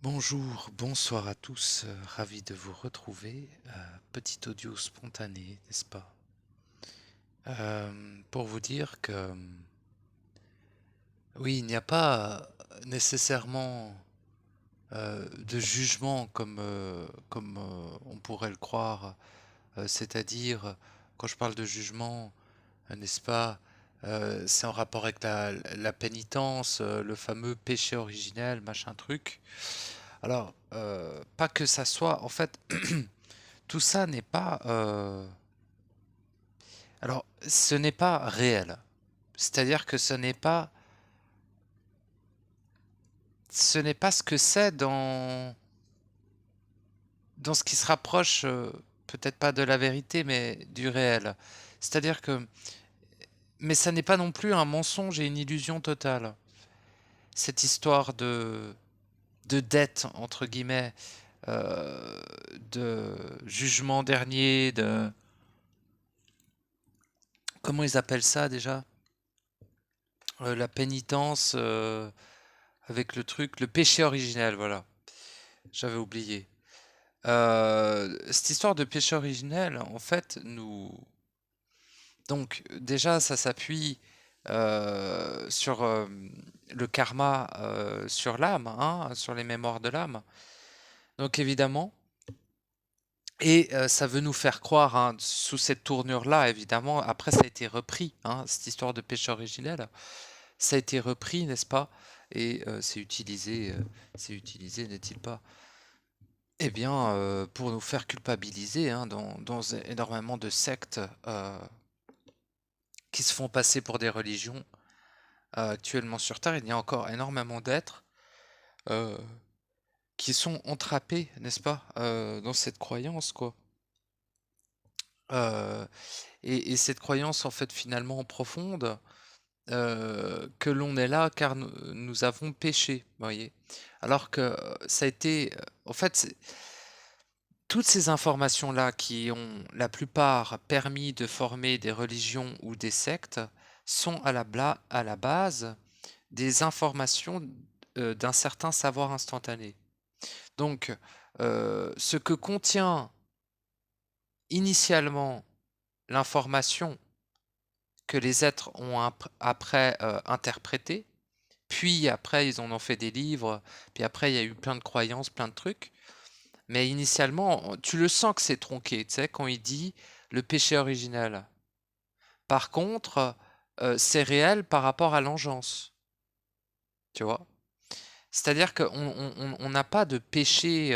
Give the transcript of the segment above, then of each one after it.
Bonjour, bonsoir à tous, ravi de vous retrouver. Petit audio spontané, n'est-ce pas? Pour vous dire que oui, il n'y a pas nécessairement de jugement comme on pourrait le croire, c'est-à-dire quand je parle de jugement, n'est-ce pas? C'est en rapport avec la pénitence, le fameux péché originel, machin truc. Alors, pas que ça soit, en fait, tout ça n'est pas, alors, ce n'est pas réel. C'est-à-dire que ce n'est pas ce que c'est dans ce qui se rapproche, peut-être pas de la vérité, mais du réel. C'est-à-dire que mais ça n'est pas non plus un mensonge et une illusion totale. Cette histoire de «dette» entre guillemets, heu, de jugement dernier, de comment ils appellent ça déjà? La pénitence, avec le truc, le péché originel, voilà, j'avais oublié. Cette histoire de péché originel, en fait, donc déjà, ça s'appuie, sur, le karma, sur l'âme, hein, sur les mémoires de l'âme. Donc évidemment et ça veut nous faire croire, hein, sous cette tournure-là, évidemment, après ça a été repris, hein, cette histoire de péché originel, ça a été repris, n'est-ce pas? Et c'est utilisé, n'est-il pas? Eh bien, pour nous faire culpabiliser, hein, dans énormément de sectes, qui se font passer pour des religions, actuellement sur terre, il y a encore énormément d'êtres, heu, qui sont entrapés, n'est-ce pas? Dans cette croyance, quoi. Heu et cette croyance, en fait, finalement profonde, que l'on est là car nous avons péché, vous voyez? Alors que ça a été, en fait, toutes ces informations-là qui ont, la plupart, permis de former des religions ou des sectes sont à la base des informations, d'un certain savoir instantané. Donc, ce que contient initialement l'information que les êtres ont après, interprétée, puis après ils en ont fait des livres, puis après il y a eu plein de croyances, plein de trucs. Mais initialement, tu le sens que c'est tronqué, tu sais, quand il dit: «Le péché originel». Par contre, c'est réel par rapport à l'engeance, tu vois? C'est-à-dire qu'on n'a pas de péché,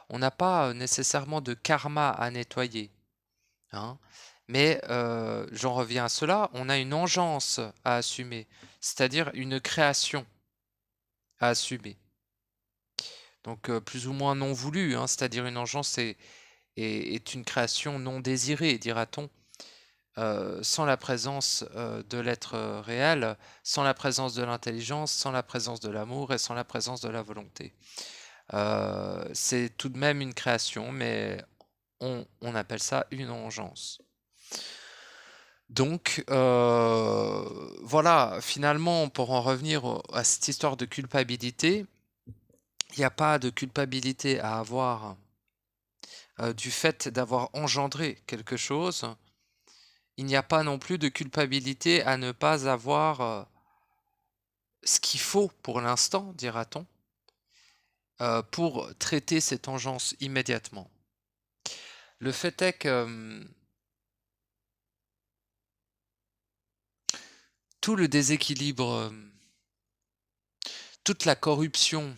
on n'a pas, nécessairement de karma à nettoyer, hein. Mais, j'en reviens à cela, on a une engeance à assumer, c'est-à-dire une création à assumer. Donc, plus ou moins non voulue, hein, c'est-à-dire une engeance est une création non désirée, dira-t-on, sans la présence, de l'être, réel, sans la présence de l'intelligence, sans la présence de l'amour et sans la présence de la volonté. C'est tout de même une création, mais on appelle ça une engeance. Donc, voilà, finalement, pour en revenir à cette histoire de culpabilité, il n'y a pas de culpabilité à avoir, du fait d'avoir engendré quelque chose. Il n'y a pas non plus de culpabilité à ne pas avoir, ce qu'il faut pour l'instant, dira-t-on, pour traiter cette engeance immédiatement. Le fait est que, tout le déséquilibre, toute la corruption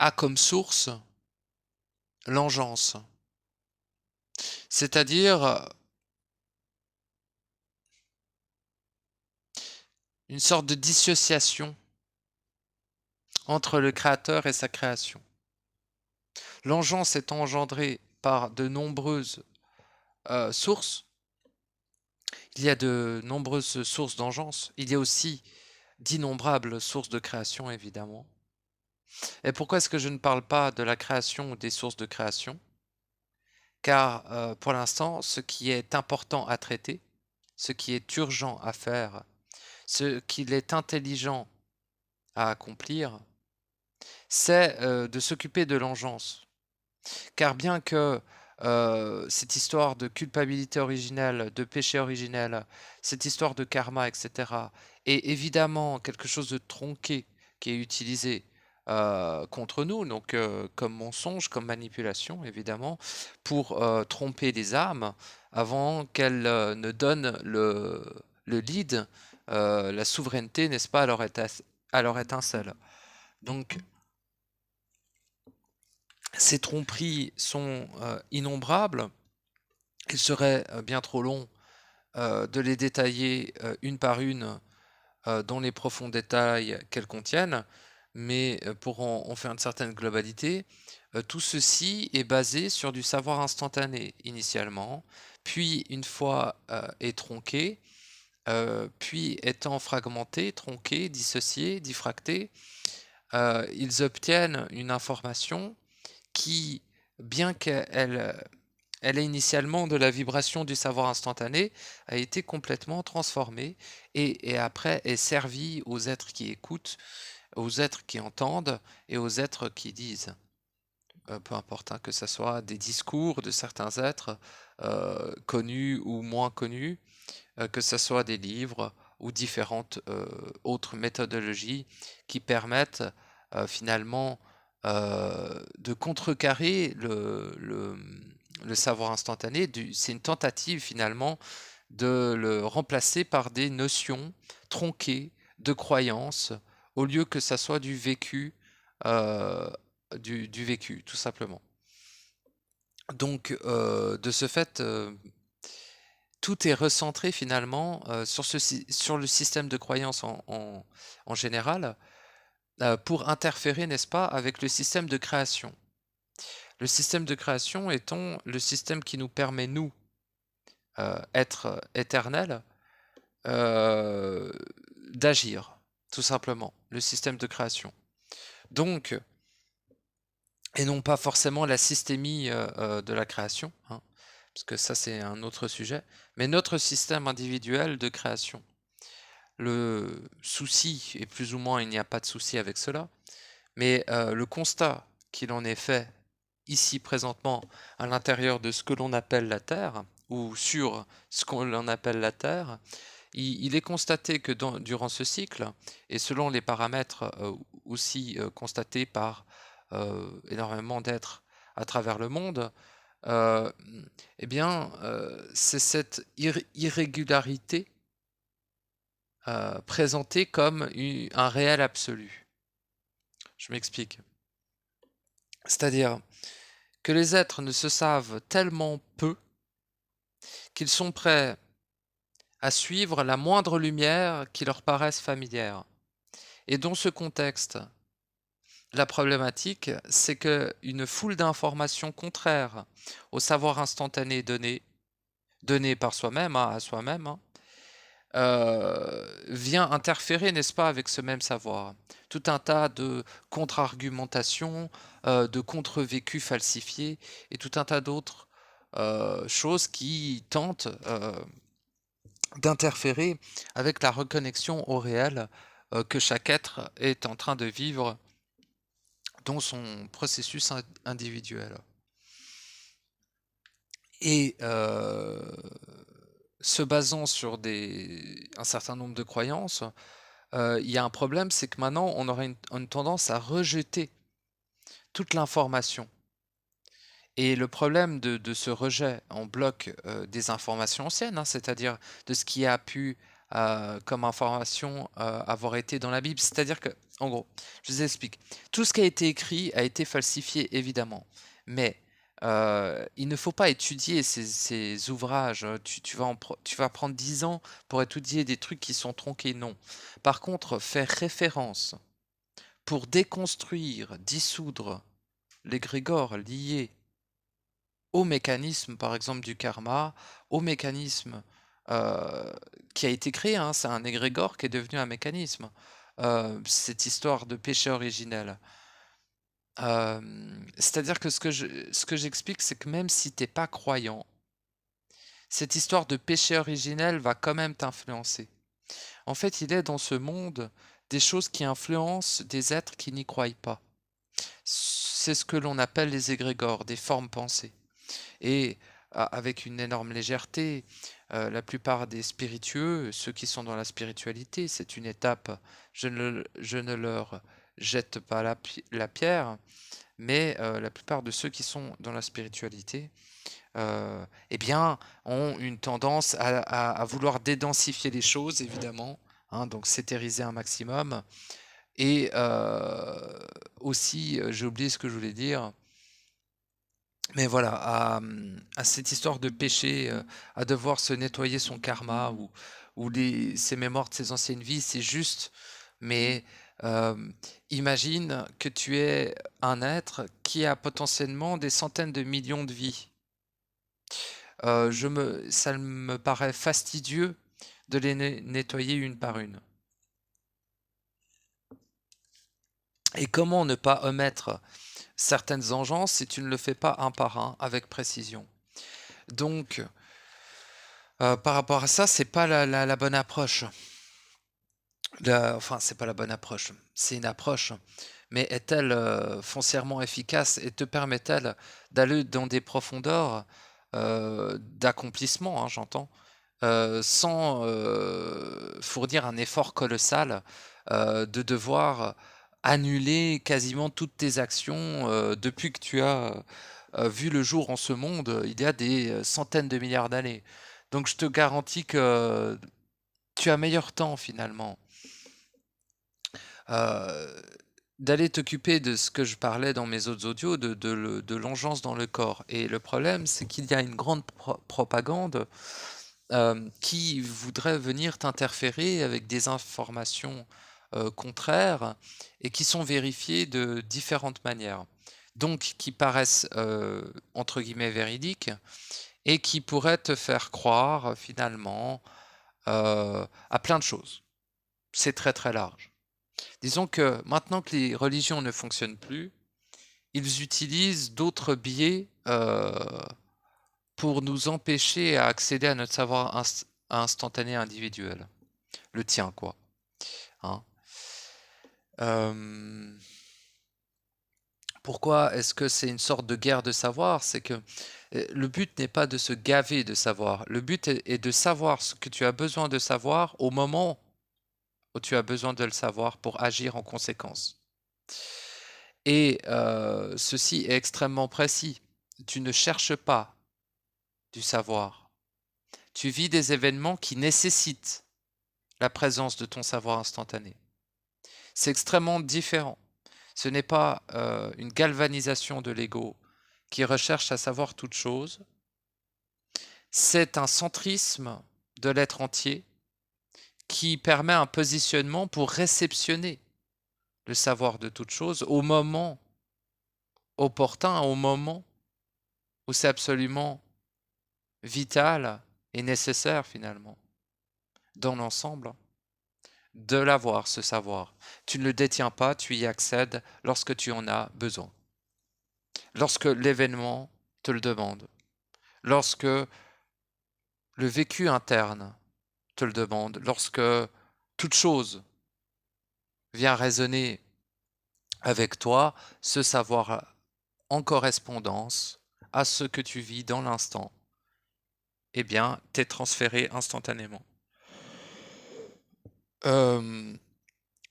a comme source l'engeance. C'est-à-dire, une sorte de dissociation entre le créateur et sa création. L'engeance est engendrée par de nombreuses, sources. Il y a de nombreuses sources d'engeance. Il y a aussi d'innombrables sources de création, évidemment. Et pourquoi est-ce que je ne parle pas de la création ou des sources de création? Car, pour l'instant, ce qui est important à traiter, ce qui est urgent à faire, ce qu'il est intelligent à accomplir, c'est de s'occuper de l'engeance. Car bien que cette histoire de culpabilité originelle, de péché originel, cette histoire de karma, etc., est évidemment quelque chose de tronqué qui est utilisé contre nous, donc comme mensonge, comme manipulation, évidemment, pour tromper les âmes avant qu'elles ne donnent le lead, la souveraineté, n'est-ce pas, à leur étincelle. Donc, ces tromperies sont innombrables. Il serait bien trop long de les détailler une par une dans les profonds détails qu'elles contiennent, mais pour en faire une certaine globalité, tout ceci est basé sur du savoir instantané initialement, puis une fois est tronqué, puis étant fragmenté, tronqué, dissocié, diffracté, ils obtiennent une information qui, bien qu'elle est initialement de la vibration du savoir instantané, a été complètement transformée et après est servie aux êtres qui écoutent, aux êtres qui entendent et aux êtres qui disent. Peu importe, hein, que ce soit des discours de certains êtres connus ou moins connus, que ce soit des livres ou différentes autres méthodologies qui permettent finalement de contrecarrer le savoir instantané. C'est une tentative finalement de le remplacer par des notions tronquées de croyances au lieu que ça soit du vécu, du vécu, tout simplement. Donc, de ce fait, tout est recentré finalement sur le système de croyance en général, pour interférer, n'est-ce pas, avec le système de création. Le système de création étant le système qui nous permet, nous, être éternels, d'agir, tout simplement, le système de création. Donc, et non pas forcément la systémie de la création, hein, parce que ça c'est un autre sujet, mais notre système individuel de création. Le souci, et plus ou moins il n'y a pas de souci avec cela, mais le constat qu'il en est fait ici présentement à l'intérieur de ce que l'on appelle la Terre, ou sur ce qu'on appelle la Terre, il est constaté que durant ce cycle, et selon les paramètres aussi constatés par énormément d'êtres à travers le monde, euh, eh bien, c'est cette irrégularité présentée comme un réel absolu. Je m'explique. C'est-à-dire que les êtres ne se savent tellement peu qu'ils sont prêts à suivre la moindre lumière qui leur paraisse familière. Et dans ce contexte, la problématique, c'est qu'une foule d'informations contraires au savoir instantané donné par soi-même, hein, à soi-même, hein, vient interférer, n'est-ce pas, avec ce même savoir. Tout un tas de contre-argumentations, de contre-vécus falsifiés, et tout un tas d'autres choses qui tentent d'interférer avec la reconnexion au réel que chaque être est en train de vivre dans son processus individuel. Et se basant sur un certain nombre de croyances, il y a un problème, c'est que maintenant on aurait une tendance à rejeter toute l'information. Et le problème de ce rejet en bloc des informations anciennes, hein, c'est-à-dire de ce qui a pu, comme information, avoir été dans la Bible, c'est-à-dire que, en gros, je vous explique, tout ce qui a été écrit a été falsifié, évidemment, mais il ne faut pas étudier ces ouvrages, tu vas prendre 10 ans pour étudier des trucs qui sont tronqués, non. Par contre, faire référence pour déconstruire, dissoudre l'égrégore lié au mécanisme, par exemple, du karma, au mécanisme qui a été créé, hein, c'est un égrégore qui est devenu un mécanisme. Cette histoire de péché originel. C'est-à-dire que ce que j'explique, c'est que même si t'es pas croyant, cette histoire de péché originel va quand même t'influencer. En fait, il est dans ce monde des choses qui influencent des êtres qui n'y croient pas. C'est ce que l'on appelle les égrégores, des formes pensées. Et avec une énorme légèreté, la plupart des spiritueux, ceux qui sont dans la spiritualité, c'est une étape, je ne leur jette pas la pierre, mais la plupart de ceux qui sont dans la spiritualité, eh bien, ont une tendance à vouloir dédensifier les choses, évidemment, hein, donc s'éthériser un maximum. Et aussi, j'ai oublié ce que je voulais dire, mais voilà, à cette histoire de péché, à devoir se nettoyer son karma ou ses mémoires de ses anciennes vies, c'est juste, mais imagine que tu es un être qui a potentiellement des centaines de millions de vies. Ça me paraît fastidieux de les nettoyer une par une. Et comment ne pas omettre certaines engeances si tu ne le fais pas un par un avec précision? Donc, par rapport à ça, c'est pas la bonne approche. Enfin, c'est pas la bonne approche. C'est une approche, mais est-elle foncièrement efficace et te permet-elle d'aller dans des profondeurs d'accomplissement, hein, j'entends, sans fournir un effort colossal, de devoir annuler quasiment toutes tes actions depuis que tu as vu le jour en ce monde, il y a des centaines de milliards d'années. Donc je te garantis que tu as meilleur temps finalement euh, d'aller t'occuper de ce que je parlais dans mes autres audios, de l'engeance dans le corps. Et le problème, c'est qu'il y a une grande propagande qui voudrait venir t'interférer avec des informations contraires et qui sont vérifiées de différentes manières. Donc, qui paraissent entre guillemets véridiques et qui pourraient te faire croire finalement à plein de choses. C'est très très large. Disons que maintenant que les religions ne fonctionnent plus, ils utilisent d'autres biais pour nous empêcher à accéder à notre savoir instantané individuel. Le tien, quoi. Hein. Pourquoi est-ce que c'est une sorte de guerre de savoir? C'est que le but n'est pas de se gaver de savoir. Le but est de savoir ce que tu as besoin de savoir au moment où tu as besoin de le savoir pour agir en conséquence. Et ceci est extrêmement précis. Tu ne cherches pas du savoir. Tu vis des événements qui nécessitent la présence de ton savoir instantané. C'est extrêmement différent. Ce n'est pas une galvanisation de l'ego qui recherche à savoir toute chose. C'est un centrisme de l'être entier qui permet un positionnement pour réceptionner le savoir de toute chose au moment opportun, au moment où c'est absolument vital et nécessaire finalement, dans l'ensemble, de l'avoir, ce savoir. Tu ne le détiens pas, tu y accèdes lorsque tu en as besoin. Lorsque l'événement te le demande. Lorsque le vécu interne te le demande. Lorsque toute chose vient résonner avec toi, ce savoir en correspondance à ce que tu vis dans l'instant, eh bien, t'es transféré instantanément.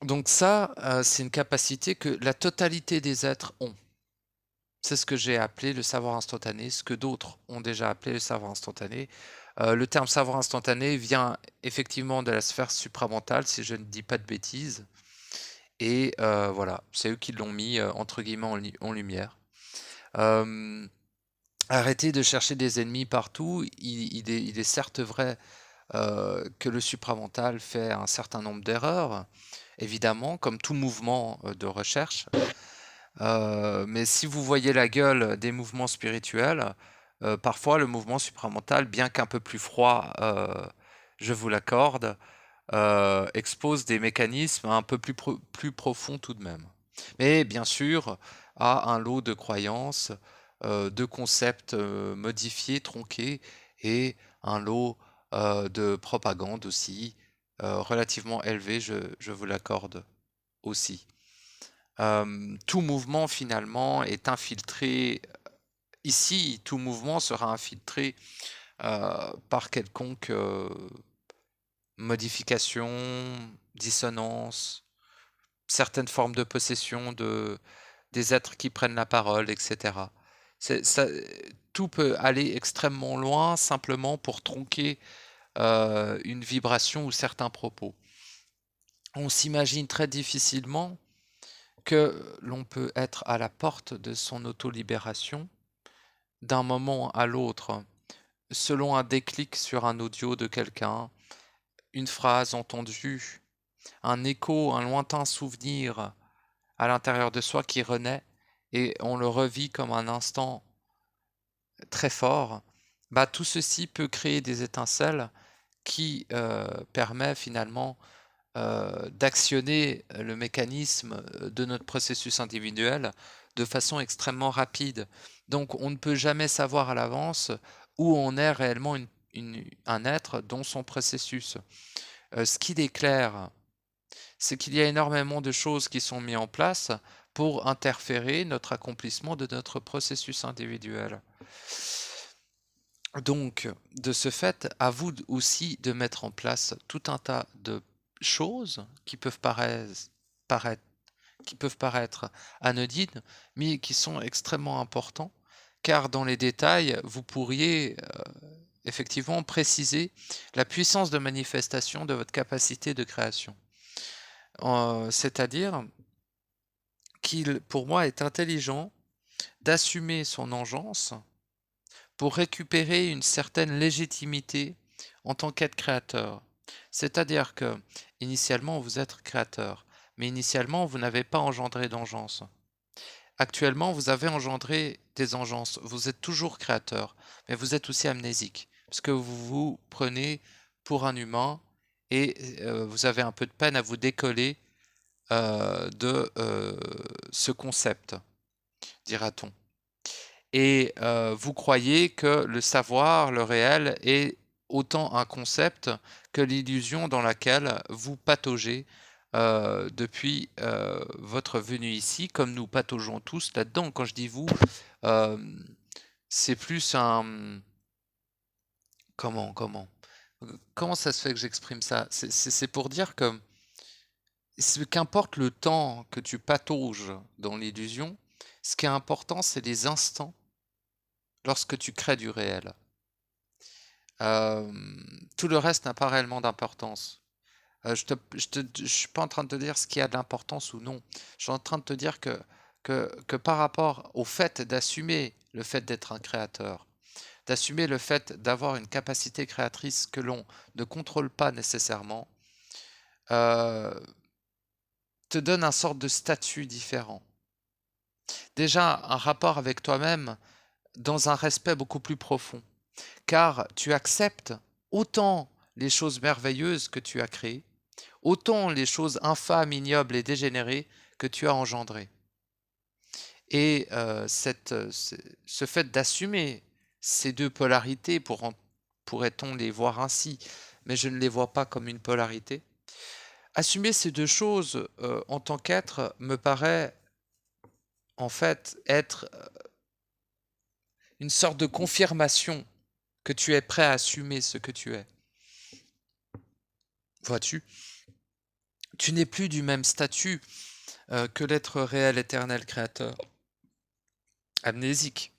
Donc ça, c'est une capacité que la totalité des êtres ont. C'est ce que j'ai appelé le savoir instantané, ce que d'autres ont déjà appelé le savoir instantané. Le terme savoir instantané vient effectivement de la sphère supramentale, si je ne dis pas de bêtises. Et voilà, c'est eux qui l'ont mis, entre guillemets, en lumière. Arrêtez de chercher des ennemis partout. Il est certes vrai que le supramental fait un certain nombre d'erreurs, évidemment, comme tout mouvement de recherche. Mais si vous voyez la gueule des mouvements spirituels, parfois le mouvement supramental, bien qu'un peu plus froid, je vous l'accorde, expose des mécanismes un peu plus profonds tout de même. Mais bien sûr, a un lot de croyances, de concepts modifiés, tronqués, et un lot de propagande aussi, relativement élevé, je vous l'accorde aussi. Tout mouvement finalement est infiltré ici, tout mouvement sera infiltré, par quelconque, modification, dissonance, certaines formes de possession des êtres qui prennent la parole et cetera. C'est ça, tout peut aller extrêmement loin simplement pour tronquer, une vibration ou certains propos. On s'imagine très difficilement que l'on peut être à la porte de son auto-libération d'un moment à l'autre, selon un déclic sur un audio de quelqu'un, une phrase entendue, un écho, un lointain souvenir à l'intérieur de soi qui renaît et on le revit comme un instant très fort. Bah, tout ceci peut créer des étincelles qui, permet finalement, d'actionner le mécanisme, de notre processus individuel de façon extrêmement rapide. Donc on ne peut jamais savoir à l'avance où on est réellement un être dans son processus. Ce qu'il est clair, c'est qu'il y a énormément de choses qui sont mises en place pour interférer notre accomplissement de notre processus individuel. Donc, de ce fait, à vous aussi de mettre en place tout un tas de choses qui peuvent paraître, qui peuvent paraître anodines, mais qui sont extrêmement importants, car dans les détails, vous pourriez effectivement préciser la puissance de manifestation de votre capacité de création. C'est-à-dire qu'il, pour moi, est intelligent d'assumer son engeance pour récupérer une certaine légitimité en tant qu'être créateur. C'est-à-dire que, initialement, vous êtes créateur, mais initialement, vous n'avez pas engendré d'engeance. Actuellement, vous avez engendré des engences, vous êtes toujours créateur, mais vous êtes aussi amnésique, parce que vous vous prenez pour un humain et vous avez un peu de peine à vous décoller de ce concept, dira-t-on. Et vous croyez que le savoir, le réel, est autant un concept que l'illusion dans laquelle vous pataugez, depuis, votre venue ici, comme nous pataugeons tous là-dedans. Quand je dis vous, hem, c'est plus un, comment? Comment ça se fait que j'exprime ça? C'est pour dire que qu'importe le temps que tu patauges dans l'illusion, ce qui est important, c'est les instants lorsque tu crées du réel. Tout le reste n'a pas réellement d'importance. Je suis pas en train de te dire ce qui a de l'importance ou non. Je suis en train de te dire que par rapport au fait d'assumer le fait d'être un créateur, d'assumer le fait d'avoir une capacité créatrice que l'on ne contrôle pas nécessairement, heu, te donne un sorte de statut différent. Déjà, un rapport avec toi-même dans un respect beaucoup plus profond, car tu acceptes autant les choses merveilleuses que tu as créées, autant les choses infâmes, ignobles et dégénérées que tu as engendrées. Et ce fait d'assumer ces 2 polarités, pourrait-on les voir ainsi, mais je ne les vois pas comme une polarité. Assumer ces 2 choses, en tant qu'être, me paraît en fait être, une sorte de confirmation que tu es prêt à assumer ce que tu es. Vois-tu? Tu n'es plus du même statut, que l'être réel, éternel, créateur. Amnésique.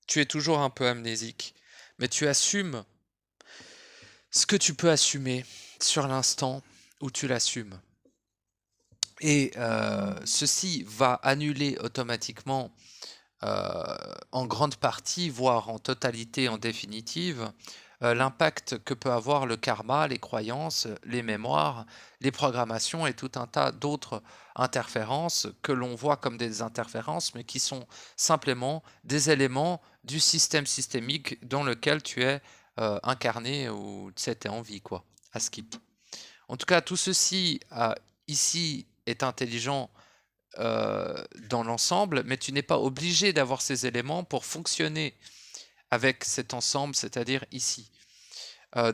Tu es toujours un peu amnésique, mais tu assumes ce que tu peux assumer sur l'instant où tu l'assumes. Et ceci va annuler automatiquement, en grande partie, voire en totalité, en définitive, l'impact que peut avoir le karma, les croyances, les mémoires, les programmations et tout un tas d'autres interférences que l'on voit comme des interférences, mais qui sont simplement des éléments du système systémique dans lequel tu es, incarné ou tu sais, tu es en vie quoi, à skip. En tout cas, tout ceci, ici est intelligent dans l'ensemble, mais tu n'es pas obligé d'avoir ces éléments pour fonctionner avec cet ensemble, c'est-à-dire ici.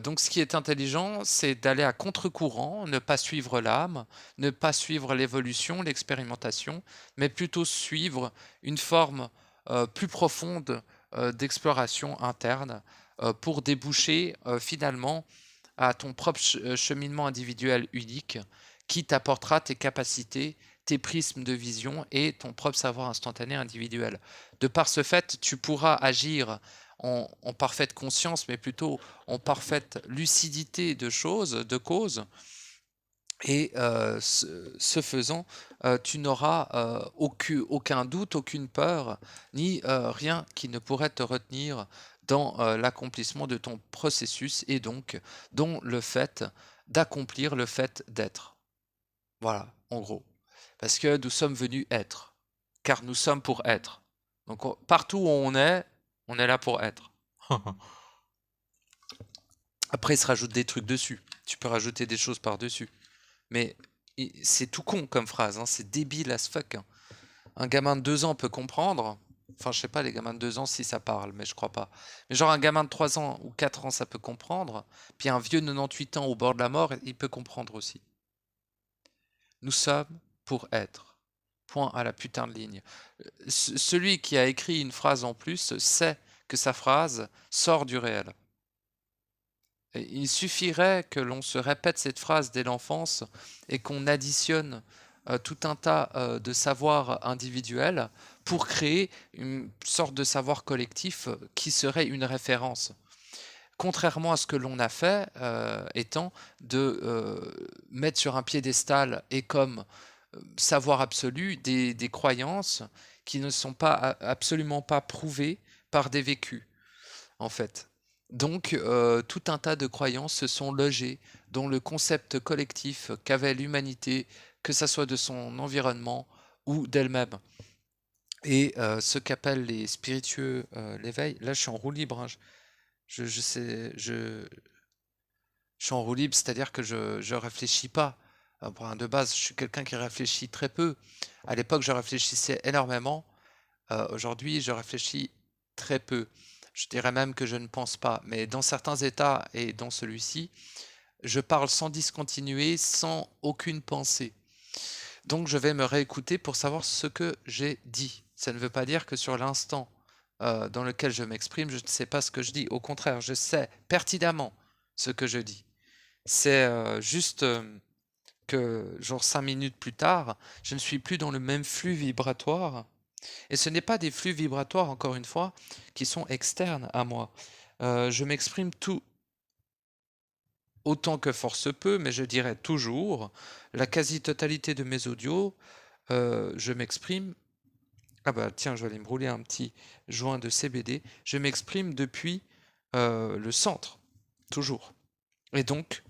Donc ce qui est intelligent, c'est d'aller à contre-courant, ne pas suivre l'âme, ne pas suivre l'évolution, l'expérimentation, mais plutôt suivre une forme, plus profonde, d'exploration interne, pour déboucher, finalement à ton propre cheminement individuel unique qui t'apportera tes capacités, tes prismes de vision et ton propre savoir instantané individuel. De par ce fait, tu pourras agir en parfaite conscience, mais plutôt en parfaite lucidité de choses, de causes, et ce faisant, tu n'auras aucun doute, aucune peur, ni rien qui ne pourrait te retenir dans l'accomplissement de ton processus et donc dans le fait d'accomplir le fait d'être. Voilà, en gros. Parce que nous sommes venus être, car nous sommes pour être. Donc partout où on est là pour être. Après, il se rajoute des trucs dessus. Tu peux rajouter des choses par-dessus. Mais c'est tout con comme phrase, hein, c'est débile as fuck, hein. Un gamin de 2 ans peut comprendre. Enfin, je sais pas, les gamins de 2 ans, si ça parle, mais je crois pas. Mais genre un gamin de 3 ans ou 4 ans, ça peut comprendre. Puis un vieux de 98 ans au bord de la mort, il peut comprendre aussi. Nous sommes pour être. Point à la putain de ligne. Celui qui a écrit une phrase en plus sait que sa phrase sort du réel. Et il suffirait que l'on se répète cette phrase dès l'enfance et qu'on additionne tout un tas de savoirs individuels pour créer une sorte de savoir collectif qui serait une référence. Contrairement à ce que l'on a fait, étant de mettre sur un piédestal et comme savoir absolu des croyances qui ne sont pas absolument pas prouvées par des vécus, en fait. Donc, tout un tas de croyances se sont logées dans le concept collectif qu'avait l'humanité, que ça soit de son environnement ou d'elle-même. Et ce qu'appellent les spiritueux l'éveil, là je suis en roue libre, hein, je suis en roue libre, c'est-à-dire que je réfléchis pas. De base, je suis quelqu'un qui réfléchit très peu. À l'époque, je réfléchissais énormément. Aujourd'hui, je réfléchis très peu. Je dirais même que je ne pense pas. Mais dans certains états et dans celui-ci, je parle sans discontinuer, sans aucune pensée. Donc je vais me réécouter pour savoir ce que j'ai dit. Ça ne veut pas dire que sur l'instant dans lequel je m'exprime, je ne sais pas ce que je dis. Au contraire, je sais pertinemment ce que je dis. C'est juste que, genre 5 minutes plus tard, je ne suis plus dans le même flux vibratoire. Et ce n'est pas des flux vibratoires, encore une fois, qui sont externes à moi. Je m'exprime tout autant que force peut, mais je dirais toujours, la quasi-totalité de mes audios, je m'exprime. Ah bah tiens, je vais aller me rouler un petit joint de CBD. Je m'exprime depuis le centre, toujours. Et donc,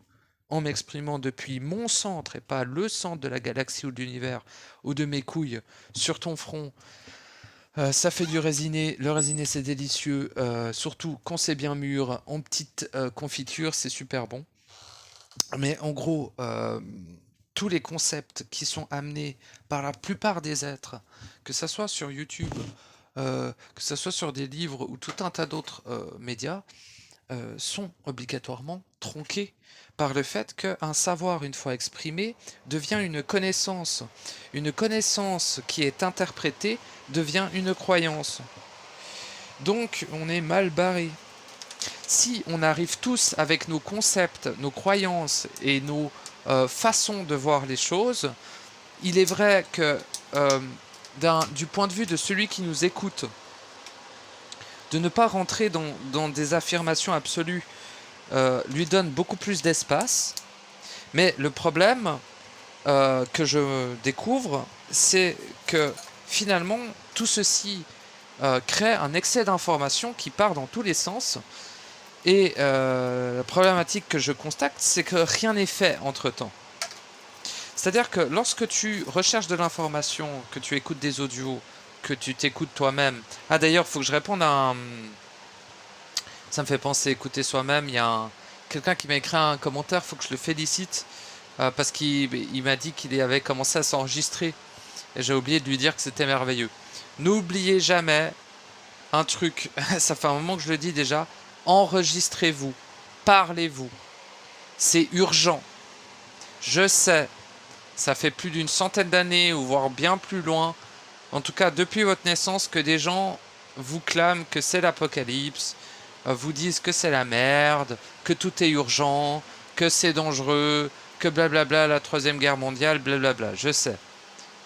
en m'exprimant depuis mon centre et pas le centre de la galaxie ou de l'univers ou de mes couilles sur ton front, ça fait du résiné. Le résiné, c'est délicieux, surtout quand c'est bien mûr, en petite confiture, c'est super bon. Mais en gros, tous les concepts qui sont amenés par la plupart des êtres, que ça soit sur YouTube, que ça soit sur des livres ou tout un tas d'autres médias, sont obligatoirement tronqués par le fait qu'un savoir, une fois exprimé, devient une connaissance. Une connaissance qui est interprétée devient une croyance. Donc, on est mal barré. Si on arrive tous avec nos concepts, nos croyances et nos façons de voir les choses, il est vrai que du point de vue de celui qui nous écoute, de ne pas rentrer dans des affirmations absolues lui donne beaucoup plus d'espace. Mais le problème que je découvre, c'est que finalement, tout ceci crée un excès d'informations qui part dans tous les sens. Et la problématique que je constate, c'est que rien n'est fait entre-temps. C'est-à-dire que lorsque tu recherches de l'information, que tu écoutes des audios, que tu t'écoutes toi-même... Ah d'ailleurs, il faut que je réponde à un... Ça me fait penser écouter soi-même. Il y a quelqu'un qui m'a écrit un commentaire, il faut que je le félicite, parce qu'il m'a dit qu'il avait commencé à s'enregistrer. Et j'ai oublié de lui dire que c'était merveilleux. N'oubliez jamais un truc, ça fait un moment que je le dis déjà, enregistrez-vous. parlez-vous. C'est urgent. Je sais, ça fait plus d'une centaine d'années, ou voire bien plus loin, en tout cas depuis votre naissance, que des gens vous clament que c'est l'apocalypse, vous disent que c'est la merde, que tout est urgent, que c'est dangereux, que blablabla, la troisième guerre mondiale, blablabla, je sais.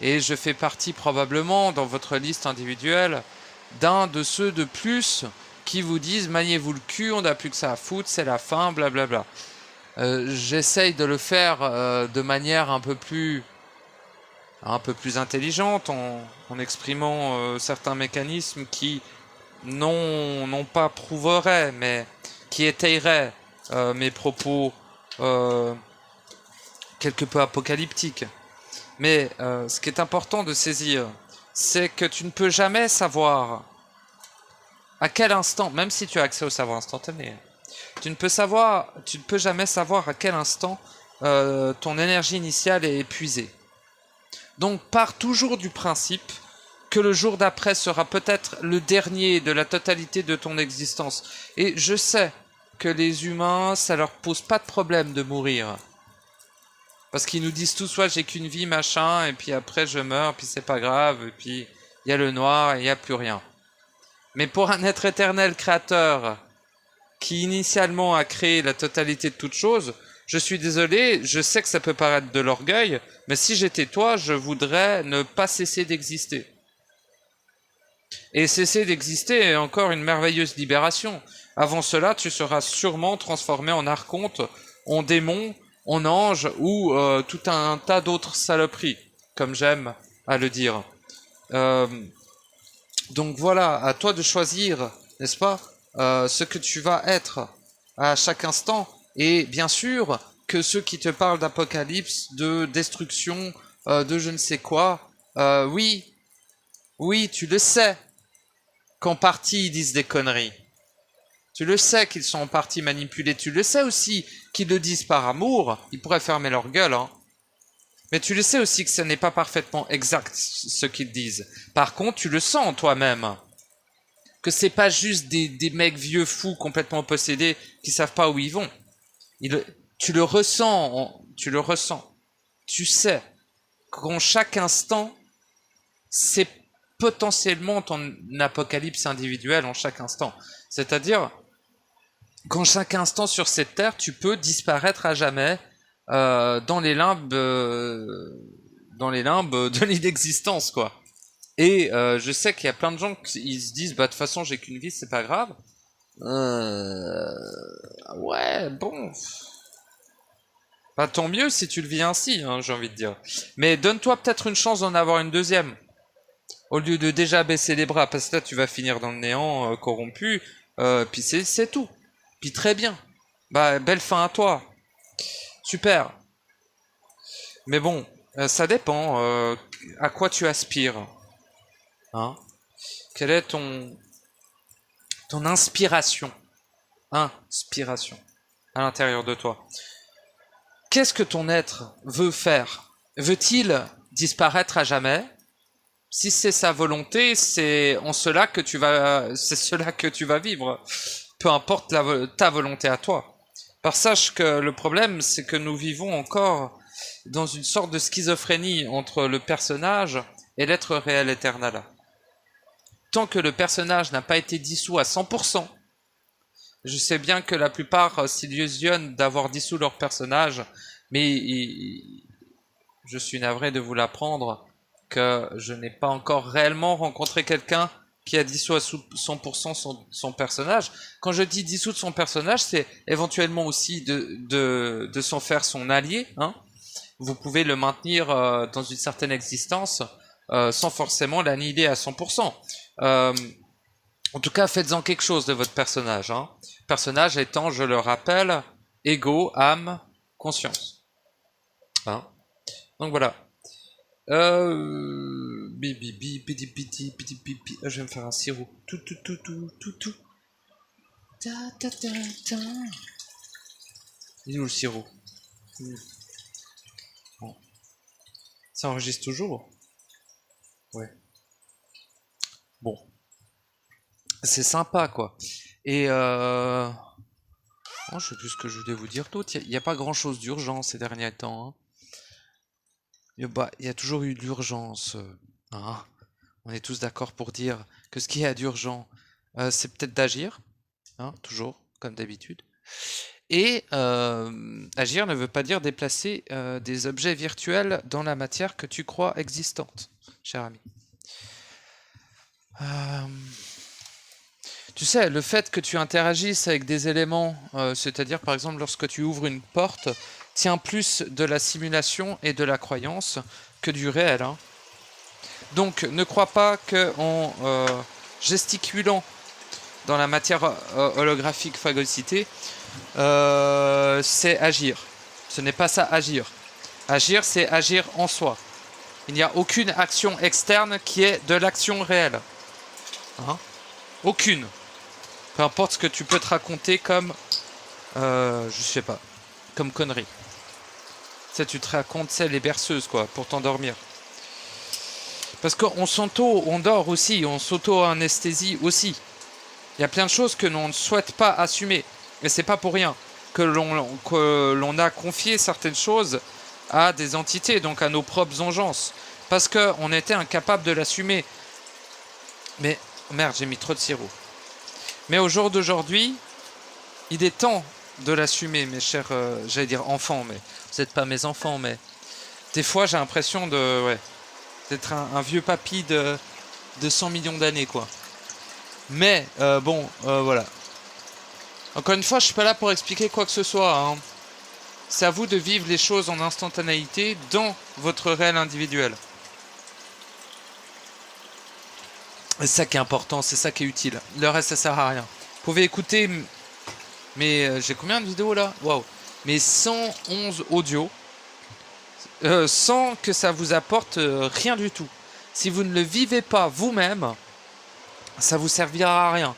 Et je fais partie probablement, dans votre liste individuelle, d'un de ceux de plus qui vous disent « maniez-vous le cul, on n'a plus que ça à foutre, c'est la fin, blablabla ». J'essaye de le faire de manière un peu plus intelligente, en exprimant certains mécanismes qui non pas prouveraient, mais qui étayeraient mes propos quelque peu apocalyptiques. Mais ce qui est important de saisir, c'est que tu ne peux jamais savoir à quel instant, même si tu as accès au savoir instantané, tu ne peux jamais savoir à quel instant ton énergie initiale est épuisée. Donc pars toujours du principe que le jour d'après sera peut-être le dernier de la totalité de ton existence. Et je sais que les humains, ça leur pose pas de problème de mourir. Parce qu'ils nous disent tous, soit j'ai qu'une vie, machin, et puis après je meurs, puis c'est pas grave, et puis il y a le noir, et il n'y a plus rien. Mais pour un être éternel créateur, qui initialement a créé la totalité de toutes choses, je suis désolé, je sais que ça peut paraître de l'orgueil, mais si j'étais toi, je voudrais ne pas cesser d'exister. Et cesser d'exister est encore une merveilleuse libération. Avant cela, tu seras sûrement transformé en archonte, en démon, en ange ou tout un tas d'autres saloperies, comme j'aime à le dire. Donc voilà, à toi de choisir, n'est-ce pas, ce que tu vas être à chaque instant. Et bien sûr que ceux qui te parlent d'apocalypse, de destruction, de je ne sais quoi, oui, tu le sais qu'en partie ils disent des conneries. Tu le sais qu'ils sont en partie manipulés. Tu le sais aussi qu'ils le disent par amour. Ils pourraient fermer leur gueule, hein. Mais tu le sais aussi que ce n'est pas parfaitement exact ce qu'ils disent. Par contre, tu le sens en toi-même. Que c'est pas juste des mecs vieux fous complètement possédés qui savent pas où ils vont. Tu le ressens. Tu sais qu'en chaque instant, c'est potentiellement ton apocalypse individuel en chaque instant. C'est-à-dire qu'en chaque instant sur cette terre, tu peux disparaître à jamais dans les limbes de l'inexistence, quoi. Et je sais qu'il y a plein de gens qui se disent, bah de toute façon j'ai qu'une vie, c'est pas grave. Ouais, bon. Bah tant mieux si tu le vis ainsi, hein, j'ai envie de dire. Mais donne-toi peut-être une chance d'en avoir une deuxième. Au lieu de déjà baisser les bras, parce que là tu vas finir dans le néant, corrompu, puis c'est tout. Puis très bien. Bah belle fin à toi. Super. Mais bon, ça dépend à quoi tu aspires. Hein? Quelle est ton inspiration? Inspiration à l'intérieur de toi. Qu'est-ce que ton être veut faire? Veut-il disparaître à jamais? Si c'est sa volonté, c'est cela que tu vas vivre. Peu importe ta volonté à toi. Par sache que le problème, c'est que nous vivons encore dans une sorte de schizophrénie entre le personnage et l'être réel éternel. Tant que le personnage n'a pas été dissous à 100%, je sais bien que la plupart s'illusionnent d'avoir dissous leur personnage, mais je suis navré de vous l'apprendre que je n'ai pas encore réellement rencontré quelqu'un qui a dissous à 100% son personnage. Quand je dis dissous de son personnage, c'est éventuellement aussi de s'en faire son allié. Hein. Vous pouvez le maintenir dans une certaine existence sans forcément l'annihiler à 100%. En tout cas, faites-en quelque chose de votre personnage. Hein. Personnage étant, je le rappelle, ego, âme, conscience. Hein. Donc voilà. Je vais me faire un sirop. Tout. Il est où le sirop? Bon. Ça enregistre toujours? Ouais. Bon. C'est sympa, quoi. Et Oh, je sais plus ce que je voulais vous dire d'autre. Il n'y a pas grand-chose d'urgent ces derniers temps, hein. Il y a toujours eu de l'urgence. Hein. On est tous d'accord pour dire que ce qui est d'urgent, c'est peut-être d'agir, hein, toujours, comme d'habitude. Et agir ne veut pas dire déplacer des objets virtuels dans la matière que tu crois existante, cher ami. Tu sais, le fait que tu interagisses avec des éléments, c'est-à-dire par exemple lorsque tu ouvres une porte, tient plus de la simulation et de la croyance que du réel. Hein. Donc ne crois pas qu'en gesticulant dans la matière holographique phagocytée, c'est agir. Ce n'est pas ça agir. Agir, c'est agir en soi. Il n'y a aucune action externe qui est de l'action réelle. Hein? Aucune. Peu importe ce que tu peux te raconter comme, je sais pas, comme connerie. Tu sais, tu te racontes, c'est les berceuses, quoi, pour t'endormir. Parce on dort aussi, on s'auto-anesthésie aussi. Il y a plein de choses que l'on ne souhaite pas assumer. Et c'est pas pour rien que l'on a confié certaines choses à des entités, donc à nos propres engences. Parce qu'on était incapable de l'assumer. Mais, merde, j'ai mis trop de sirop. Mais au jour d'aujourd'hui, il est temps de l'assumer, mes chers, j'allais dire enfants, mais vous n'êtes pas mes enfants, mais des fois j'ai l'impression d'être un vieux papy de 100 millions d'années, quoi. Mais, voilà. Encore une fois, je suis pas là pour expliquer quoi que ce soit, hein. C'est à vous de vivre les choses en instantanéité dans votre réel individuel. C'est ça qui est important, c'est ça qui est utile. Le reste, ça sert à rien. Vous pouvez écouter, mais j'ai combien de vidéos là? Waouh. Mais 111 audios, sans que ça vous apporte rien du tout. Si vous ne le vivez pas vous-même, ça vous servira à rien.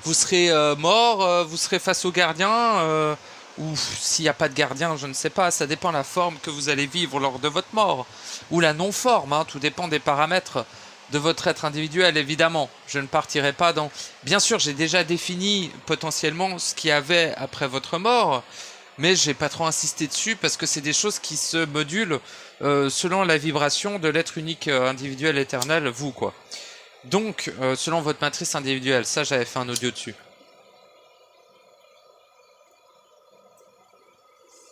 Vous serez mort, vous serez face au gardien, ou s'il n'y a pas de gardien, je ne sais pas, ça dépend de la forme que vous allez vivre lors de votre mort, ou la non-forme, hein, tout dépend des paramètres de votre être individuel, évidemment. Je ne partirai pas dans... Bien sûr, j'ai déjà défini potentiellement ce qu'il y avait après votre mort, mais j'ai pas trop insisté dessus parce que c'est des choses qui se modulent selon la vibration de l'être unique individuel éternel, vous, quoi. Donc, selon votre matrice individuelle, ça j'avais fait un audio dessus.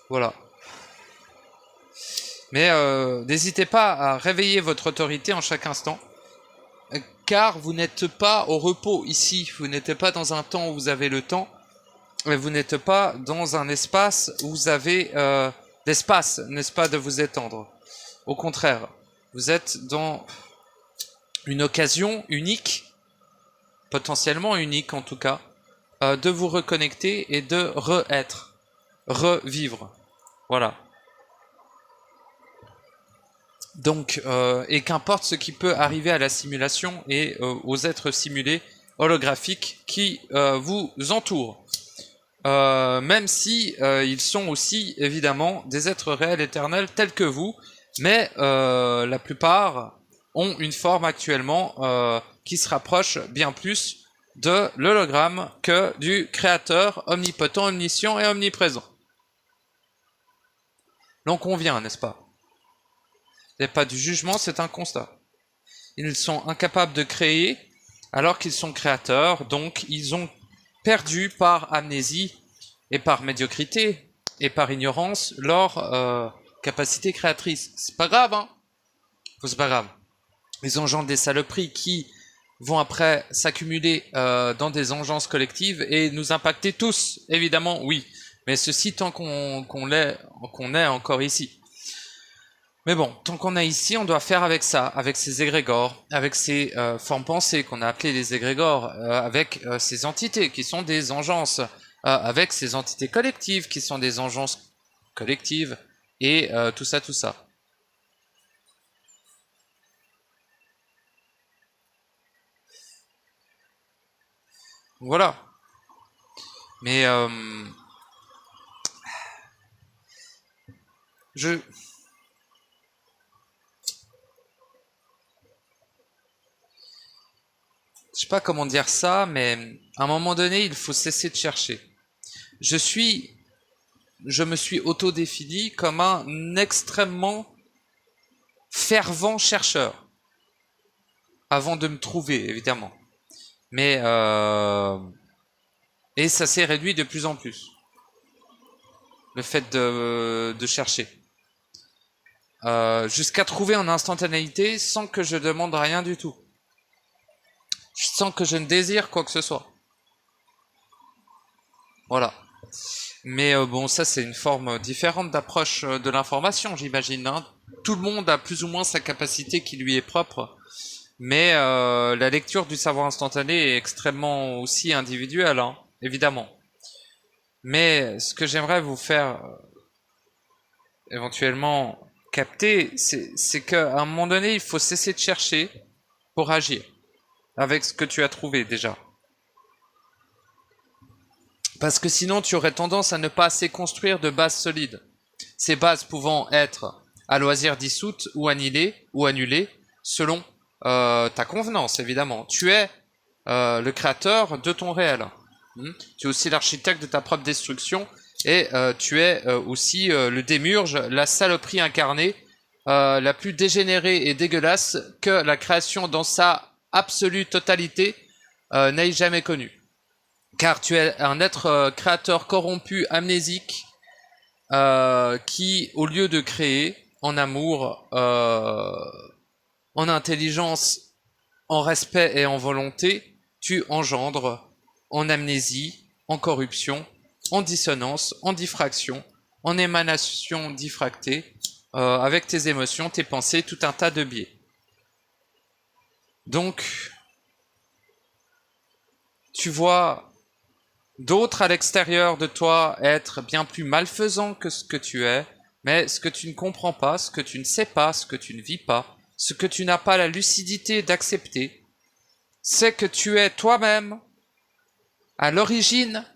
Voilà. Mais n'hésitez pas à réveiller votre autorité en chaque instant, car vous n'êtes pas au repos ici, vous n'êtes pas dans un temps où vous avez le temps, et vous n'êtes pas dans un espace où vous avez l'espace, n'est-ce pas, de vous étendre. Au contraire, vous êtes dans une occasion unique, potentiellement unique en tout cas, de vous reconnecter et de re-être, revivre. Voilà. Donc, et qu'importe ce qui peut arriver à la simulation et aux êtres simulés holographiques qui vous entourent. Même si ils sont aussi évidemment des êtres réels éternels tels que vous, mais la plupart ont une forme actuellement qui se rapproche bien plus de l'hologramme que du créateur omnipotent, omniscient et omniprésent. Donc on vient, n'est-ce pas? Il n'y a pas du jugement, c'est un constat. Ils sont incapables de créer alors qu'ils sont créateurs, donc ils ont perdu par amnésie et par médiocrité et par ignorance leur capacité créatrice. C'est pas grave, hein? C'est pas grave. Ils engendrent des saloperies qui vont après s'accumuler dans des engences collectives et nous impacter tous, évidemment, oui. Mais ceci tant qu'on est encore ici. Mais bon, tant qu'on est ici, on doit faire avec ça, avec ces égrégores, avec ces formes pensées qu'on a appelées les égrégores, avec ces entités qui sont des engences, avec ces entités collectives qui sont des engences collectives, et tout ça, tout ça. Voilà. Mais je sais pas comment dire ça, mais à un moment donné, il faut cesser de chercher. je me suis auto-défini comme un extrêmement fervent chercheur. Avant de me trouver, évidemment. Mais, et ça s'est réduit de plus en plus. Le fait de chercher. Jusqu'à trouver en instantanéité sans que je demande rien du tout. Sans que je ne désire quoi que ce soit. Voilà. Mais bon, ça c'est une forme différente d'approche de l'information, j'imagine. Hein. Tout le monde a plus ou moins sa capacité qui lui est propre. Mais la lecture du savoir instantané est extrêmement aussi individuelle, hein, évidemment. Mais ce que j'aimerais vous faire éventuellement capter, c'est qu'à un moment donné, il faut cesser de chercher pour agir avec ce que tu as trouvé déjà. Parce que sinon, tu aurais tendance à ne pas assez construire de bases solides. Ces bases pouvant être à loisir dissoutes ou annulées selon ta convenance, évidemment. Tu es le créateur de ton réel. Tu es aussi l'architecte de ta propre destruction et tu es aussi le démiurge, la saloperie incarnée, la plus dégénérée et dégueulasse que la création dans sa absolue totalité n'ait jamais connue. Car tu es un être créateur corrompu, amnésique, qui, au lieu de créer en amour, en intelligence, en respect et en volonté, tu engendres en amnésie, en corruption, en dissonance, en diffraction, en émanation diffractée, avec tes émotions, tes pensées, tout un tas de biais. Donc, tu vois d'autres à l'extérieur de toi être bien plus malfaisants que ce que tu es, mais ce que tu ne comprends pas, ce que tu ne sais pas, ce que tu ne vis pas, ce que tu n'as pas la lucidité d'accepter, c'est que tu es toi-même à l'origine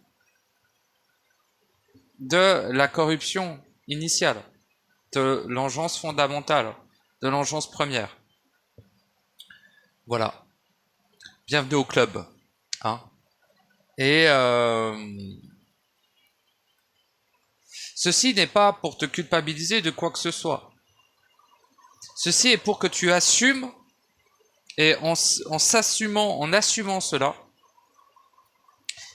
de la corruption initiale, de l'engeance fondamentale, de l'engeance première. Voilà. Bienvenue au club. Hein. Et ceci n'est pas pour te culpabiliser de quoi que ce soit. Ceci est pour que tu assumes, et en assumant cela,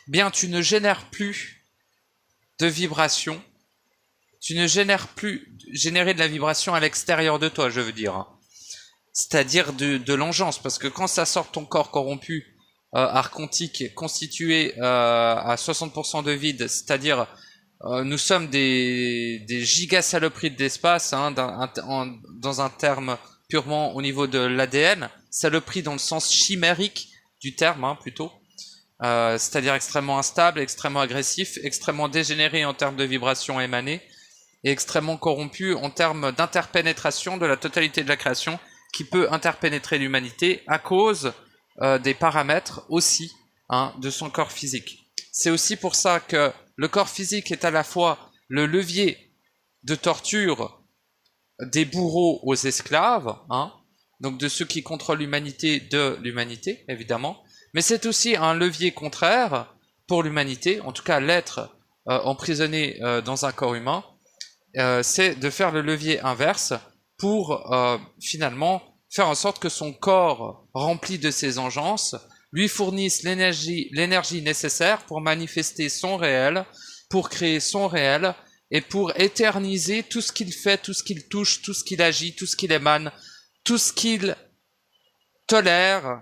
bien tu ne génères plus de vibration, tu ne génères plus générer de la vibration à l'extérieur de toi, je veux dire. Hein. C'est-à-dire de l'engeance, parce que quand ça sort de ton corps corrompu, archontique, constitué à 60% de vide, c'est-à-dire nous sommes des gigasaloperies d'espace, hein, dans un terme purement au niveau de l'ADN, saloperie dans le sens chimérique du terme, hein, plutôt, c'est-à-dire extrêmement instable, extrêmement agressif, extrêmement dégénéré en termes de vibrations émanées, et extrêmement corrompu en termes d'interpénétration de la totalité de la création, qui peut interpénétrer l'humanité à cause des paramètres aussi, hein, de son corps physique. C'est aussi pour ça que le corps physique est à la fois le levier de torture des bourreaux aux esclaves, hein, donc de ceux qui contrôlent l'humanité de l'humanité, évidemment, mais c'est aussi un levier contraire pour l'humanité, en tout cas l'être emprisonné dans un corps humain, c'est de faire le levier inverse pour finalement faire en sorte que son corps rempli de ses engeances lui fournisse l'énergie nécessaire pour manifester son réel, pour créer son réel et pour éterniser tout ce qu'il fait, tout ce qu'il touche, tout ce qu'il agit, tout ce qu'il émane, tout ce qu'il tolère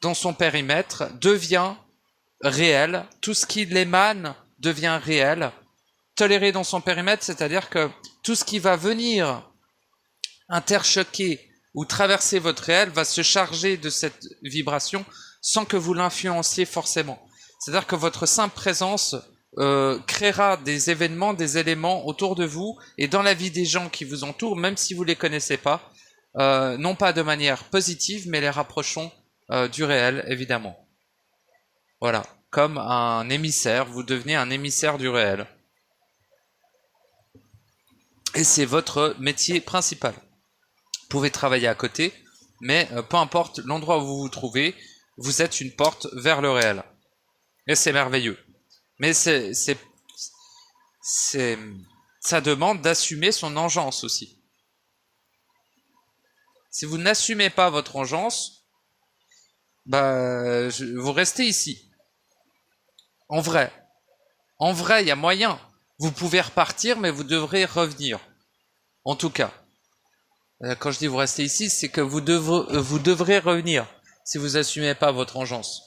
dans son périmètre devient réel, tout ce qui l'émane devient réel. Toléré dans son périmètre, c'est-à-dire que tout ce qui va venir interchoquer ou traverser votre réel va se charger de cette vibration sans que vous l'influenciez forcément. C'est-à-dire que votre simple présence créera des événements, des éléments autour de vous et dans la vie des gens qui vous entourent, même si vous les connaissez pas, non pas de manière positive, mais les rapprochons du réel, évidemment. Voilà, comme un émissaire, vous devenez un émissaire du réel. Et c'est votre métier principal. Vous pouvez travailler à côté, mais peu importe l'endroit où vous vous trouvez, vous êtes une porte vers le réel. Et c'est merveilleux. Mais ça demande d'assumer son engeance aussi. Si vous n'assumez pas votre engeance, bah, vous restez ici. En vrai, il y a moyen. Vous pouvez repartir, mais vous devrez revenir. En tout cas, quand je dis vous restez ici, c'est que vous devrez revenir si vous assumez pas votre engeance.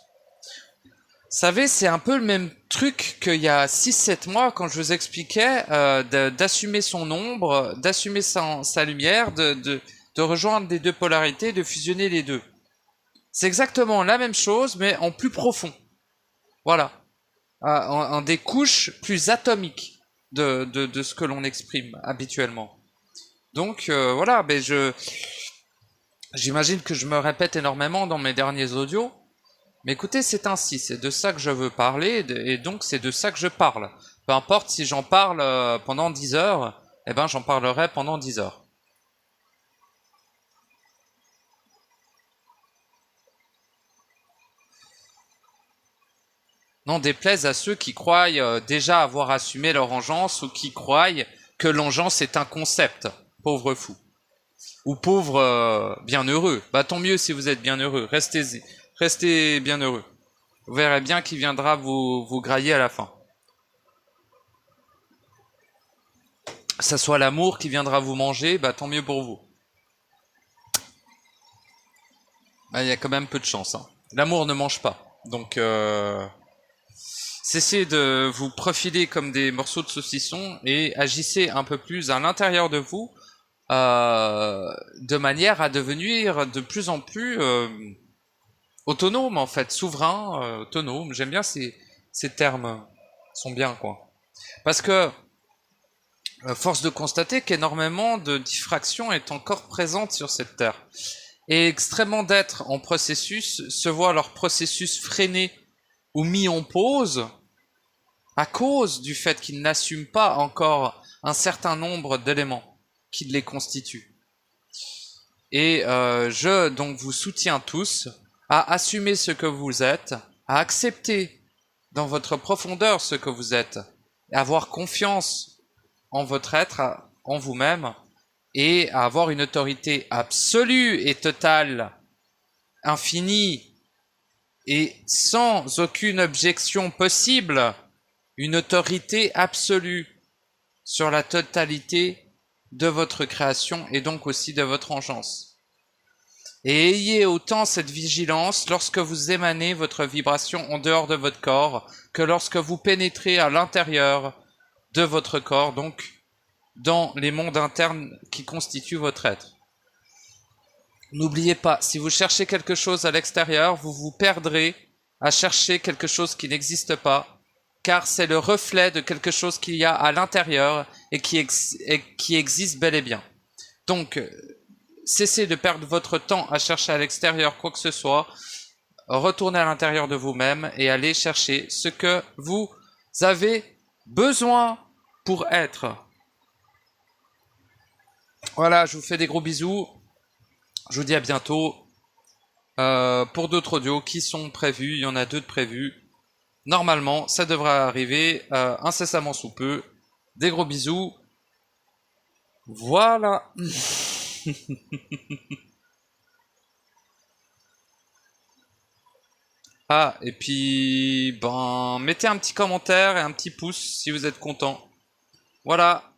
Vous savez, c'est un peu le même truc qu'il y a 6-7 mois quand je vous expliquais d'assumer son ombre, d'assumer sa lumière, de rejoindre les deux polarités, de fusionner les deux. C'est exactement la même chose, mais en plus profond. Voilà. En des couches plus atomiques de ce que l'on exprime habituellement. Donc voilà, mais j'imagine que je me répète énormément dans mes derniers audios. Mais écoutez, c'est ainsi, c'est de ça que je veux parler, et donc c'est de ça que je parle. Peu importe si j'en parle pendant 10 heures, eh ben j'en parlerai pendant 10 heures. Non déplaise à ceux qui croient déjà avoir assumé leur engeance ou qui croient que l'engeance est un concept. Pauvre fou. Ou pauvre bienheureux. Bah tant mieux si vous êtes bienheureux. Restez bienheureux. Vous verrez bien qu'il viendra vous grailler à la fin. Ça soit l'amour qui viendra vous manger, bah tant mieux pour vous. Bah, y a quand même peu de chance. Hein. L'amour ne mange pas. Donc cessez de vous profiler comme des morceaux de saucisson et agissez un peu plus à l'intérieur de vous de manière à devenir de plus en plus autonome en fait, souverain, autonome. J'aime bien ces termes, sont bien quoi. Parce que force de constater qu'énormément de diffraction est encore présente sur cette terre. Et extrêmement d'êtres en processus se voient leur processus freiné ou mis en pause à cause du fait qu'ils n'assument pas encore un certain nombre d'éléments qui les constituent. Et je donc vous soutiens tous à assumer ce que vous êtes, à accepter dans votre profondeur ce que vous êtes, à avoir confiance en votre être, en vous-même, et à avoir une autorité absolue et totale, infinie, et sans aucune objection possible, une autorité absolue sur la totalité de votre création et donc aussi de votre engeance. Et ayez autant cette vigilance lorsque vous émanez votre vibration en dehors de votre corps que lorsque vous pénétrez à l'intérieur de votre corps, donc dans les mondes internes qui constituent votre être. N'oubliez pas, si vous cherchez quelque chose à l'extérieur, vous vous perdrez à chercher quelque chose qui n'existe pas, car c'est le reflet de quelque chose qu'il y a à l'intérieur et qui existe bel et bien. Donc, cessez de perdre votre temps à chercher à l'extérieur quoi que ce soit, retournez à l'intérieur de vous-même et allez chercher ce que vous avez besoin pour être. Voilà, je vous fais des gros bisous. Je vous dis à bientôt. Pour d'autres audios qui sont prévus, il y en a 2 de prévus. Normalement, ça devrait arriver incessamment sous peu. Des gros bisous. Voilà. Ah, et puis, ben, mettez un petit commentaire et un petit pouce si vous êtes content. Voilà.